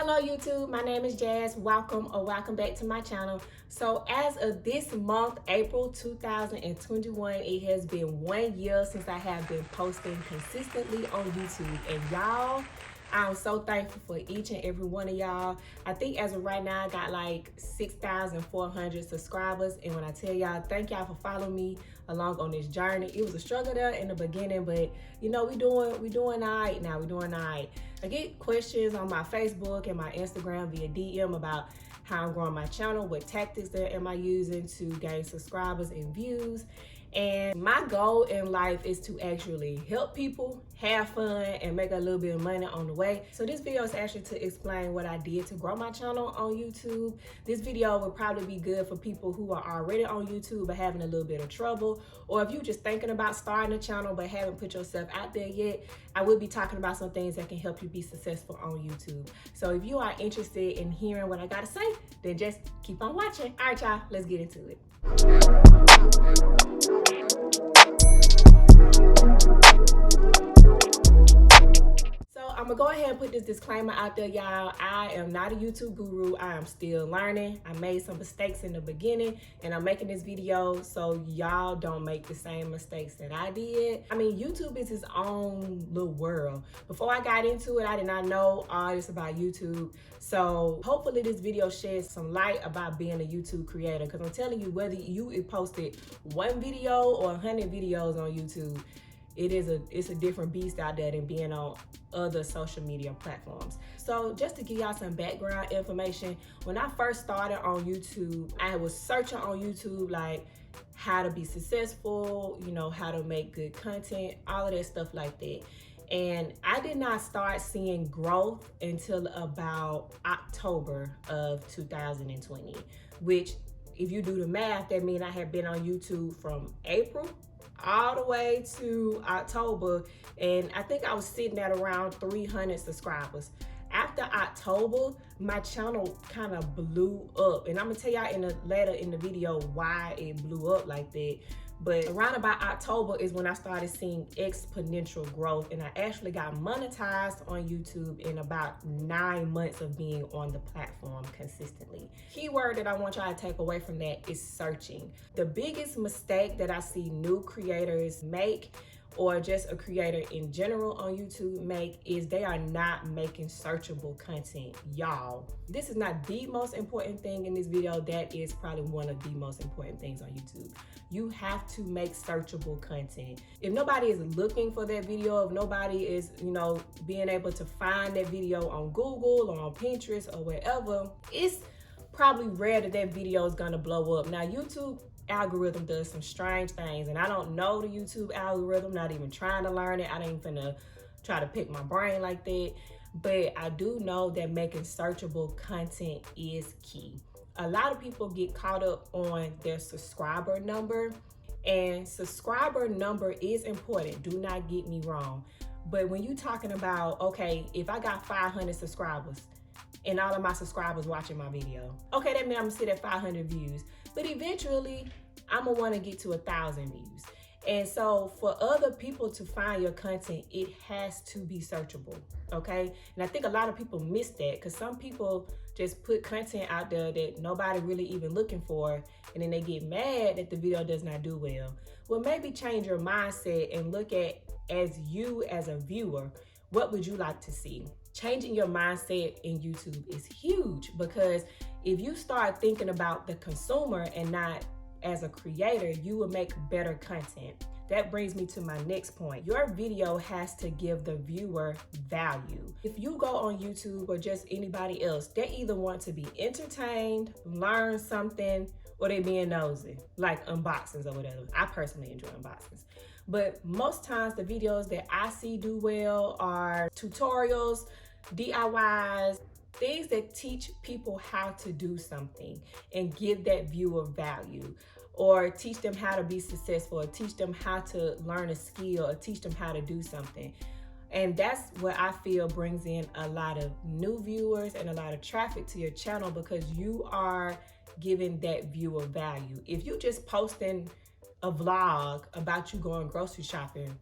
Hello YouTube, my name is Jas. Welcome back to my channel. So as of this month, April 2021, it has been 1 year since I have been posting consistently on YouTube. And y'all, I'm so thankful for each and every one of y'all. I think as of right now, I got like 6,400 subscribers. And when I tell y'all, thank y'all for following me along on this journey. It was a struggle there in the beginning, but you know, we doing all right now. We're doing all right. I get questions on my Facebook and my Instagram via DM about how I'm growing my channel, what tactics that am I using to gain subscribers and views. And my goal in life is to actually help people have fun and make a little bit of money on the way. So this video is actually to explain what I did to grow my channel on YouTube. This video will probably be good for people who are already on YouTube but having a little bit of trouble, or if you're just thinking about starting a channel but haven't put yourself out there yet. I will be talking about some things that can help you be successful on YouTube. So if you are interested in hearing what I gotta say, then just keep on watching. All right, y'all, let's get into it. I'm gonna go ahead and put this disclaimer out there, y'all. I am not a YouTube guru. I am still learning. I made some mistakes in the beginning and I'm making this video so y'all don't make the same mistakes that I did. I mean, YouTube is its own little world. Before I got into it, I did not know all this about YouTube. So hopefully this video sheds some light about being a YouTube creator, because I'm telling you, whether you posted one video or 100 videos on YouTube, it's a different beast out there than being on other social media platforms. So just to give y'all some background information, when I first started on YouTube, I was searching on YouTube like how to be successful, you know, how to make good content, all of that stuff like that. And I did not start seeing growth until about October of 2020, which if you do the math, that means I had been on YouTube from April all the way to October, and I think I was sitting at around 300 subscribers. After October, my channel kind of blew up, and I'm gonna tell y'all later in the video why it blew up like that. But around about October is when I started seeing exponential growth, and I actually got monetized on YouTube in about 9 months of being on the platform consistently. Keyword that I want y'all to take away from that is searching. The biggest mistake that I see new creators make, or just a creator in general on YouTube make, is they are not making searchable content. Y'all, this is not the most important thing in this video. That is probably one of the most important things on YouTube. You have to make searchable content. If nobody is looking for that video, if nobody is, you know, being able to find that video on Google or on Pinterest or wherever, it's probably rare that that video is gonna blow up. Now, YouTube algorithm does some strange things, and I don't know the YouTube algorithm, not even trying to learn it. I ain't finna try to pick my brain like that, but I do know that making searchable content is key. A lot of people get caught up on their subscriber number, and subscriber number is important, do not get me wrong. But when you're talking about, okay, if I got 500 subscribers and all of my subscribers watching my video, okay, that means I'm gonna sit at 500 views. But eventually, I'm gonna wanna get to 1,000 views. And so for other people to find your content, it has to be searchable, okay? And I think a lot of people miss that, because some people just put content out there that nobody really even looking for, and then they get mad that the video does not do well. Well, maybe change your mindset and look at, as you as a viewer, what would you like to see? Changing your mindset in YouTube is huge, because if you start thinking about the consumer and not as a creator, you will make better content. That brings me to my next point. Your video has to give the viewer value. If you go on YouTube or just anybody else, they either want to be entertained, learn something, or they being nosy, like unboxings or whatever. I personally enjoy unboxings. But most times the videos that I see do well are tutorials, DIYs, things that teach people how to do something and give that viewer value, or teach them how to be successful, or teach them how to learn a skill, or teach them how to do something. And that's what I feel brings in a lot of new viewers and a lot of traffic to your channel, because you are giving that viewer value. If you just posting a vlog about you going grocery shopping,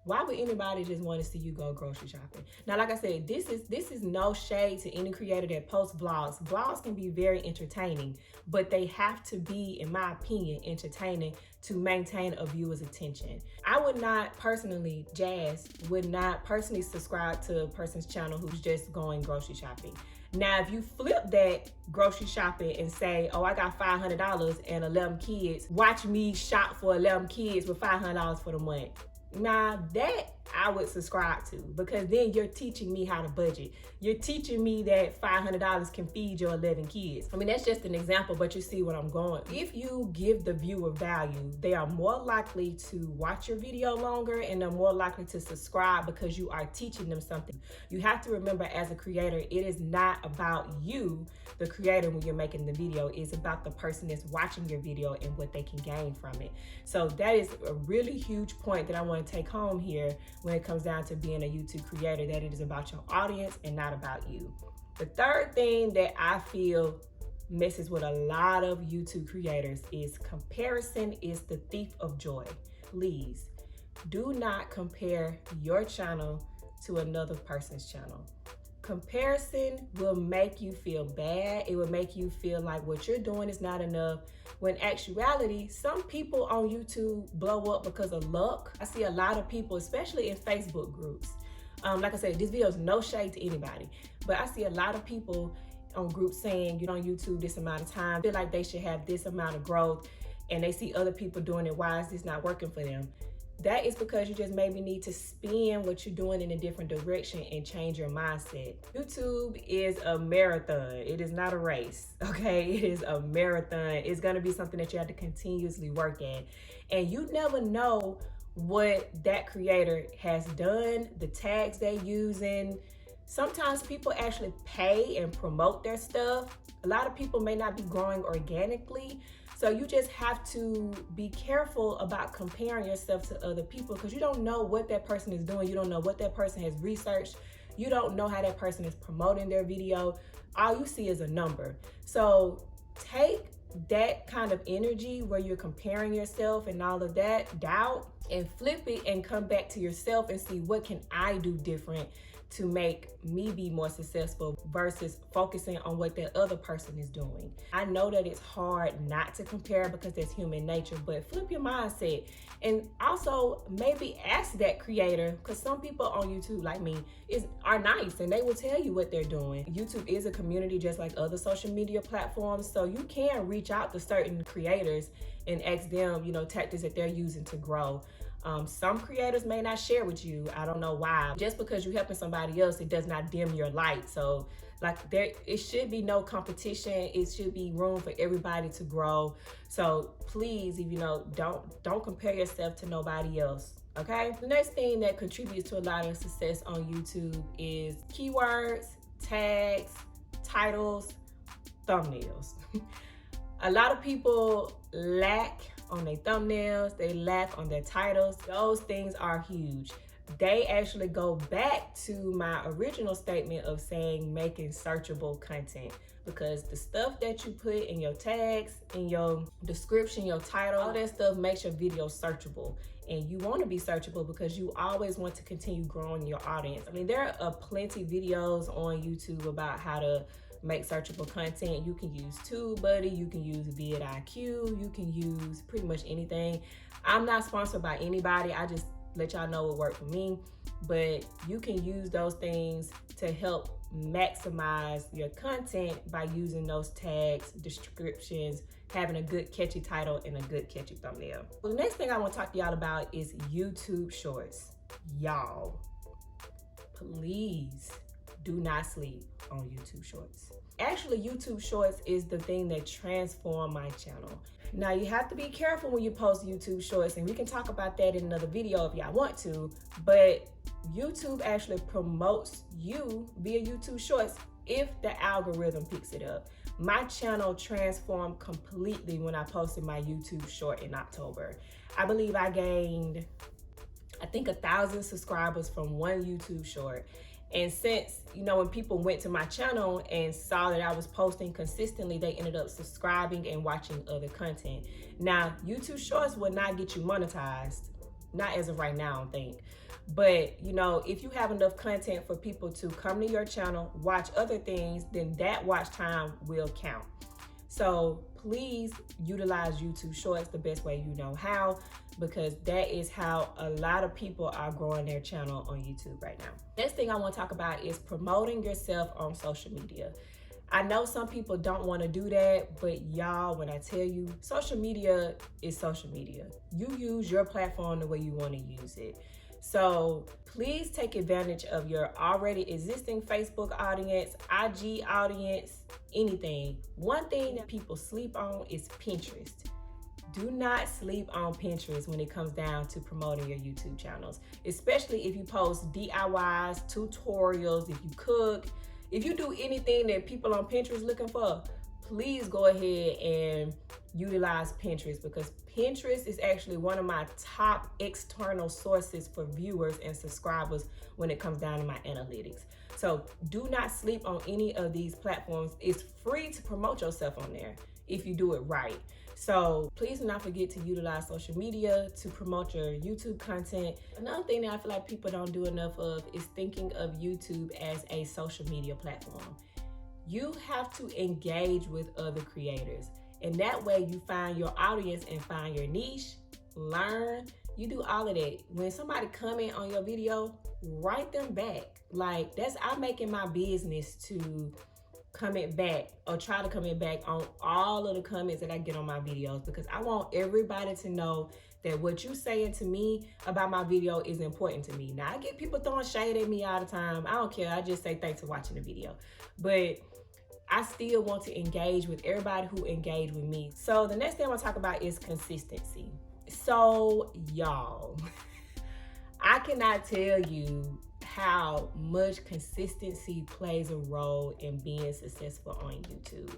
Why would anybody just want to see you go grocery shopping? Now, like I said, this is no shade to any creator that posts vlogs. Vlogs can be very entertaining, but they have to be, in my opinion, entertaining to maintain a viewer's attention. I would not personally, Jas, would not personally subscribe to a person's channel who's just going grocery shopping. Now, if you flip that grocery shopping and say, oh, I got $500 and 11 kids, watch me shop for 11 kids with $500 for the month. Now that I would subscribe to, because then you're teaching me how to budget. You're teaching me that $500 can feed your 11 kids. I mean, that's just an example, but you see what I'm going. If you give the viewer value, they are more likely to watch your video longer, and they're more likely to subscribe because you are teaching them something. You have to remember, as a creator, it is not about you, the creator, when you're making the video. It's about the person that's watching your video and what they can gain from it. So that is a really huge point that I want to take home here when it comes down to being a YouTube creator, that it is about your audience and not about you. The third thing that I feel messes with a lot of YouTube creators is comparison is the thief of joy. Please do not compare your channel to another person's channel. Comparison will make you feel bad. It will make you feel like what you're doing is not enough, when actuality, some people on YouTube blow up because of luck. I see a lot of people, especially in Facebook groups. Like I said, this video is no shade to anybody, but I see a lot of people on groups saying, you're on YouTube this amount of time, feel like they should have this amount of growth, and they see other people doing it. Why is this not working for them? That is because you just maybe need to spin what you're doing in a different direction and change your mindset. YouTube is a marathon. It is not a race, okay? It is a marathon. It's gonna be something that you have to continuously work at. And you never know what that creator has done, the tags they're using. Sometimes people actually pay and promote their stuff. A lot of people may not be growing organically. So you just have to be careful about comparing yourself to other people, because you don't know what that person is doing. You don't know what that person has researched. You don't know how that person is promoting their video. All you see is a number. So take that kind of energy where you're comparing yourself and all of that doubt, and flip it and come back to yourself and see, what can I do different to make me be more successful, versus focusing on what that other person is doing. I know that it's hard not to compare because that's human nature, but flip your mindset. And also maybe ask that creator, because some people on YouTube like me are nice and they will tell you what they're doing. YouTube is a community just like other social media platforms, so you can reach out to certain creators and ask them, tactics that they're using to grow. Some creators may not share with you. I don't know why. Just because you're helping somebody else, it does not dim your light. So it should be no competition. It should be room for everybody to grow. So please, if don't compare yourself to nobody else. Okay. The next thing that contributes to a lot of success on YouTube is keywords, tags, titles, thumbnails. A lot of people lack on their thumbnails, they lack on their titles. Those things are huge. They actually go back to my original statement of saying making searchable content, because the stuff that you put in your tags, in your description, your title, all that stuff makes your video searchable. And you want to be searchable because you always want to continue growing your audience. I mean, there are plenty videos on YouTube about how to make searchable content. You can use TubeBuddy, you can use vidIQ, you can use pretty much anything. I'm not sponsored by anybody. I just let y'all know what worked for me. But you can use those things to help maximize your content by using those tags, descriptions, having a good catchy title and a good catchy thumbnail. Well, the next thing I want to talk to y'all about is YouTube Shorts. Y'all, please do not sleep on YouTube Shorts. Actually, YouTube Shorts is the thing that transformed my channel. Now, you have to be careful when you post YouTube Shorts, and we can talk about that in another video if y'all want to, but YouTube actually promotes you via YouTube Shorts if the algorithm picks it up. My channel transformed completely when I posted my YouTube Short in October. I believe I gained, 1,000 subscribers from one YouTube Short. And since, when people went to my channel and saw that I was posting consistently, they ended up subscribing and watching other content. Now, YouTube Shorts will not get you monetized. Not as of right now, I don't think. But you know, if you have enough content for people to come to your channel, watch other things, then that watch time will count. So please utilize YouTube Shorts the best way you know how, because that is how a lot of people are growing their channel on YouTube right now. Next thing I want to talk about is promoting yourself on social media. I know some people don't want to do that, but y'all, when I tell you, social media is social media. You use your platform the way you want to use it. So please take advantage of your already existing Facebook audience, IG audience, anything. One thing that people sleep on is Pinterest. Do not sleep on Pinterest when it comes down to promoting your YouTube channels, especially if you post DIYs, tutorials, if you cook, if you do anything that people on Pinterest looking for. Please go ahead and utilize Pinterest, because Pinterest is actually one of my top external sources for viewers and subscribers when it comes down to my analytics. So do not sleep on any of these platforms. It's free to promote yourself on there if you do it right. So please do not forget to utilize social media to promote your YouTube content. Another thing that I feel like people don't do enough of is thinking of YouTube as a social media platform. You have to engage with other creators, and that way you find your audience and find your niche, learn. You do all of that. When somebody comment on your video, write them back. Like, I'm making my business to comment back, or try to comment back on all of the comments that I get on my videos, because I want everybody to know that what you saying to me about my video is important to me. Now, I get people throwing shade at me all the time. I don't care. I just say thanks for watching the video. But I still want to engage with everybody who engage with me. So the next thing I want to talk about is consistency. So y'all, I cannot tell you how much consistency plays a role in being successful on YouTube.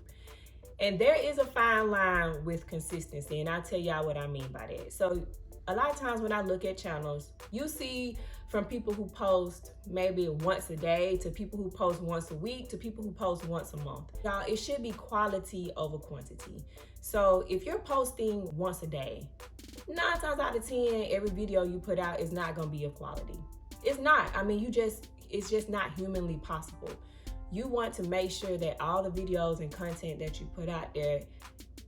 And there is a fine line with consistency, and I'll tell y'all what I mean by that. So a lot of times when I look at channels, you see from people who post maybe once a day, to people who post once a week, to people who post once a month. Y'all, it should be quality over quantity. So if you're posting once a day, 9 times out of 10, every video you put out is not gonna be of quality. It's not. I mean, it's just not humanly possible. You want to make sure that all the videos and content that you put out there,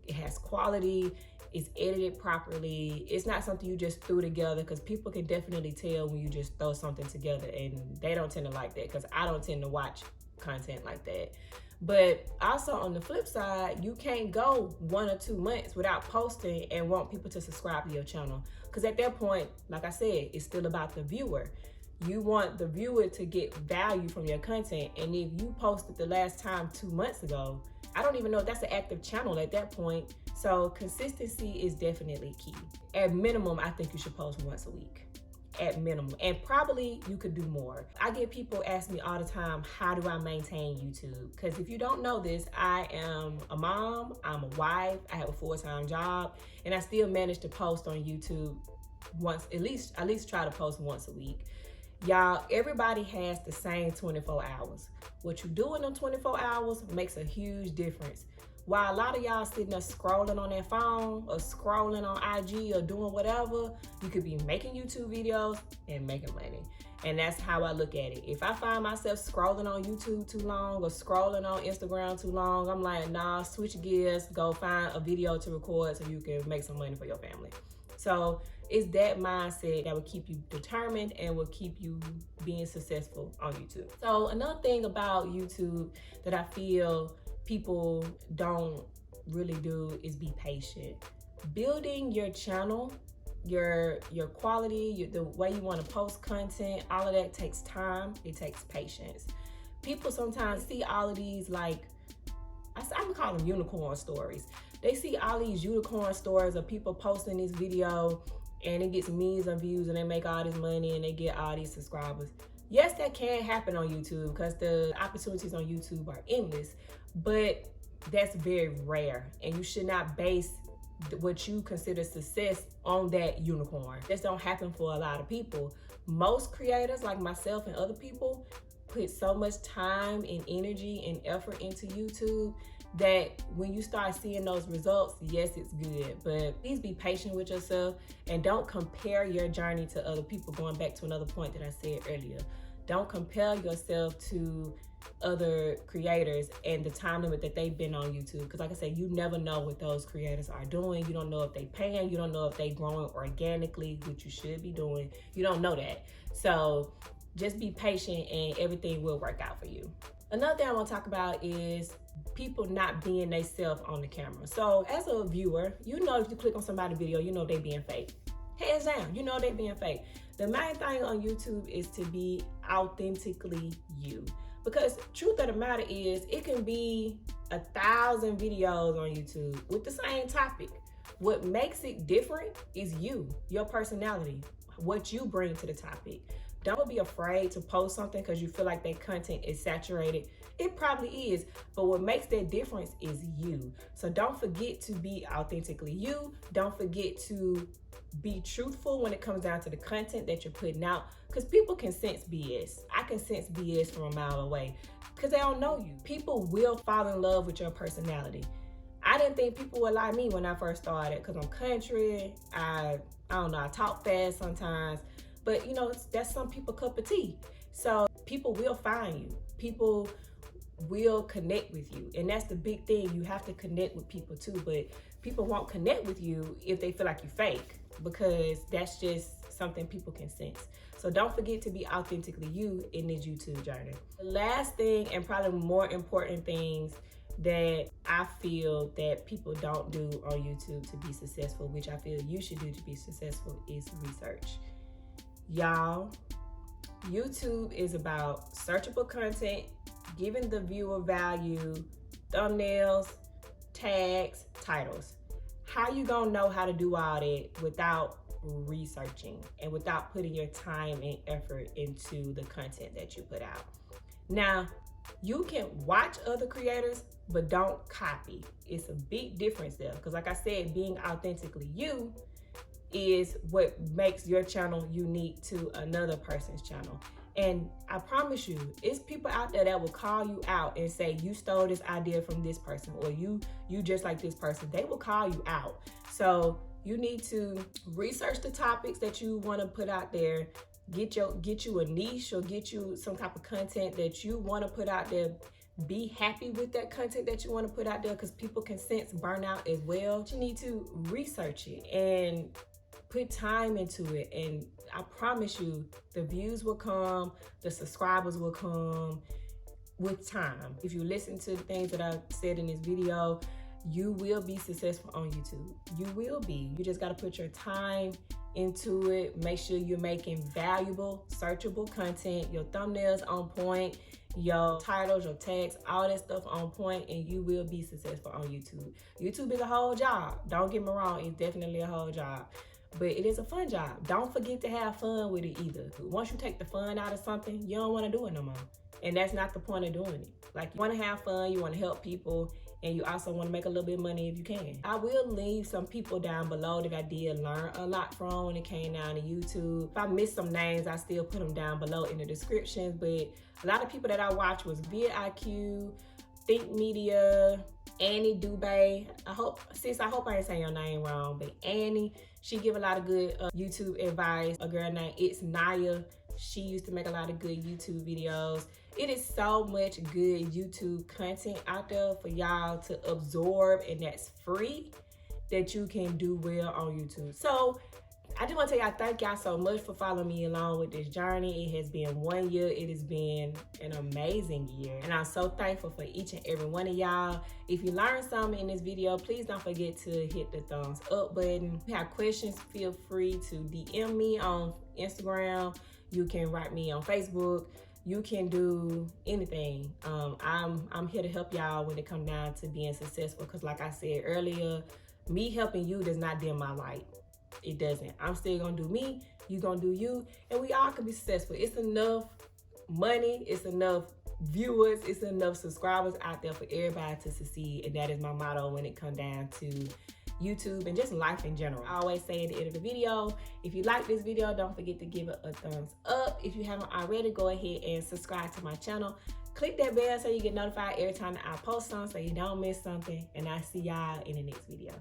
it has quality, it's edited properly. It's not something you just threw together, because people can definitely tell when you just throw something together, and they don't tend to like that, because I don't tend to watch content like that. But also on the flip side, you can't go 1 or 2 months without posting and want people to subscribe to your channel, because at that point, like I said, it's still about the viewer. You want the viewer to get value from your content, and if you posted the last time 2 months ago, I don't even know if that's an active channel at that point. So consistency is definitely key. At minimum, I think you should post once a week, at minimum, and probably you could do more. I get people ask me all the time, how do I maintain YouTube? Because if you don't know this, I am a mom, I'm a wife, I have a full-time job, and I still manage to post on YouTube once, at least try to post once a week. Y'all, everybody has the same 24 hours. What you do in them 24 hours makes a huge difference. While a lot of y'all sitting there scrolling on their phone or scrolling on IG or doing whatever, you could be making YouTube videos and making money. And that's how I look at it. If I find myself scrolling on YouTube too long or scrolling on Instagram too long, I'm like, nah, switch gears, go find a video to record so you can make some money for your family. So it's that mindset that will keep you determined and will keep you being successful on YouTube. So another thing about YouTube that I feel people don't really do is be patient. Building your channel, your quality, the way you want to post content, all of that takes time. It takes patience. People sometimes see all of these, like, I'm gonna call them unicorn stories. They see all these unicorn stories of people posting this video and it gets millions of views and they make all this money and they get all these subscribers. Yes, that can happen on YouTube because the opportunities on YouTube are endless, but that's very rare, and you should not base what you consider success on that unicorn. This don't happen for a lot of people. Most creators like myself and other people put so much time and energy and effort into YouTube that when you start seeing those results, yes, it's good, but please be patient with yourself and don't compare your journey to other people. Going back to another point that I said earlier, don't compare yourself to other creators and the time limit that they've been on YouTube. Because like I said, you never know what those creators are doing. You don't know if they paying, you don't know if they growing organically, which you should be doing. You don't know that. So just be patient and everything will work out for you. Another thing I want to talk about is people not being themselves on the camera. So as a viewer, you know if you click on somebody's video, you know they being fake. Hands down, you know they being fake. The main thing on YouTube is to be authentically you. Because truth of the matter is, it can be 1,000 videos on YouTube with the same topic. What makes it different is you, your personality, what you bring to the topic. Don't be afraid to post something because you feel like that content is saturated. It probably is, but what makes that difference is you. So don't forget to be authentically you. Don't forget to be truthful when it comes down to the content that you're putting out, because people can sense BS. I can sense BS from a mile away because they don't know you. People will fall in love with your personality. I didn't think people would like me when I first started because I'm country. I don't know, I talk fast sometimes. But you know, that's some people's cup of tea. So people will find you. People will connect with you. And that's the big thing. You have to connect with people too. But people won't connect with you if they feel like you're fake, because that's just something people can sense. So don't forget to be authentically you in this YouTube journey. The last thing, and probably more important things that I feel that people don't do on YouTube to be successful, which I feel you should do to be successful, is research. Y'all, YouTube is about searchable content, giving the viewer value, thumbnails, tags, titles. How you gonna know how to do all that without researching and without putting your time and effort into the content that you put out? Now, you can watch other creators, but don't copy. It's a big difference there, because like I said, being authentically you is what makes your channel unique to another person's channel. And I promise you, it's people out there that will call you out and say, you stole this idea from this person, or you just like this person. They will call you out. So you need to research the topics that you want to put out there. Get you a niche, or get you some type of content that you want to put out there. Be happy with that content that you want to put out there, because people can sense burnout as well. You need to research it and put time into it, and I promise you the views will come, the subscribers will come with time. If you listen to the things that I said in this video, you will be successful on YouTube. You will be. You just got to put your time into it. Make sure you're making valuable, searchable content, your thumbnails on point, your titles, your tags, all that stuff on point, and you will be successful on YouTube. YouTube is a whole job. Don't get me wrong, it's definitely a whole job. But it is a fun job. Don't forget to have fun with it either. Once you take the fun out of something, you don't want to do it no more. And that's not the point of doing it. Like, you want to have fun, you want to help people, and you also want to make a little bit of money if you can. I will leave some people down below that I did learn a lot from when it came down to YouTube. If I missed some names, I still put them down below in the descriptions. But a lot of people that I watched was vidIQ, Think Media, Annie Dubé. I hope I ain't saying your name wrong, but Annie, she give a lot of good YouTube advice. A girl named It's Naya, she used to make a lot of good YouTube videos. It is so much good YouTube content out there for y'all to absorb, and that's free, that you can do well on YouTube. So I just want to tell y'all, thank y'all so much for following me along with this journey. It has been 1 year. It has been an amazing year, and I'm so thankful for each and every one of y'all. If you learned something in this video, please don't forget to hit the thumbs up button. If you have questions, feel free to DM me on Instagram. You can write me on Facebook. You can do anything. I'm here to help y'all when it comes down to being successful, because like I said earlier, me helping you does not dim my light. It doesn't. I'm still gonna do me, you gonna do you, and we all can be successful. It's enough money, it's enough viewers, it's enough subscribers out there for everybody to succeed, and that is my motto when it comes down to YouTube, and just life in general. I always say at the end of the video, if you like this video, don't forget to give it a thumbs up. If you haven't already, go ahead and subscribe to my channel. Click that bell so you get notified every time that I post something so you don't miss something. And I'll see y'all in the next video.